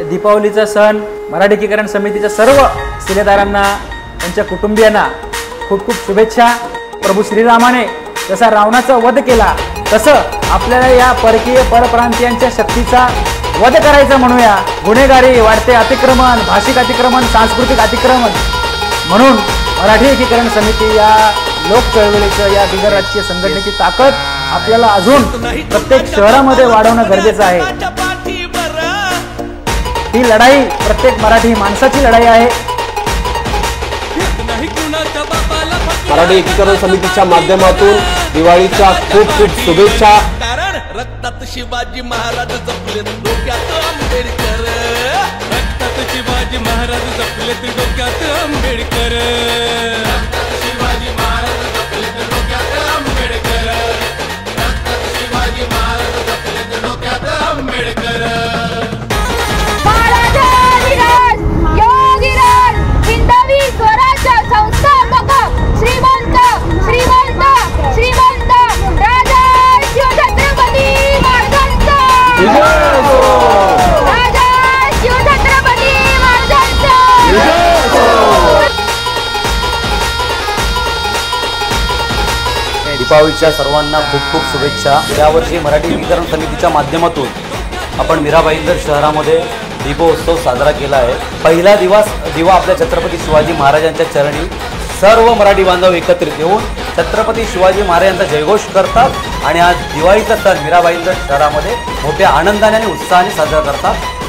दीपावलीचा सण मराठी एकीकरण समितीच्या सर्व शिलेदारांना त्यांच्या कुटुंबियांना खूप खूप शुभेच्छा। प्रभू श्रीरामाने जसा रावणाचा वध केला तसं आपल्याला या परकीय परप्रांतीयांच्या शक्तीचा वध करायचा म्हणूया। गुन्हेगारी, वाढते अतिक्रमण, भाषिक अतिक्रमण, सांस्कृतिक अतिक्रमण म्हणून मराठी एकीकरण समिती या लोक चळवळीचं, या बिगर राजकीय संघटनेची ताकद आपल्याला अजून प्रत्येक शहरामध्ये वाढवणं गरजेचं आहे। ही लढाई प्रत्येक मराठी माणसाची लढाई आहे। मराठी एकीकरण समितीच्या माध्यमातून दिवाळीच्या खूप खूप शुभेच्छा। रक्तात शिवाजी महाराज जपले डोक्यात आंबेडकर, रक्तात शिवाजी महाराज जपले डोक्यात आंबेडकर, रक्तात शिवाजी महाराज जपले डोक्यात आंबेडकर, रक्तात शिवाजी महाराज जपले डोक्यात आंबेडकर। दीपावलीच्या सर्वांना खूप खूप शुभेच्छा। यावर्षी मराठी एकीकरण समितीच्या माध्यमातून आपण मीरा भाईंदर शहरामध्ये दीपोत्सव साजरा केला आहे। पहिला दिवा आपल्या छत्रपती शिवाजी महाराजांच्या चरणी सर्व मराठी बांधव एकत्रित येऊन छत्रपती शिवाजी महाराजांचा जयघोष करतात आणि आज दिवाळीचा सण मीरा भाईंदर शहरामध्ये मोठ्या आनंदाने आणि उत्साहाने साजरा करतात।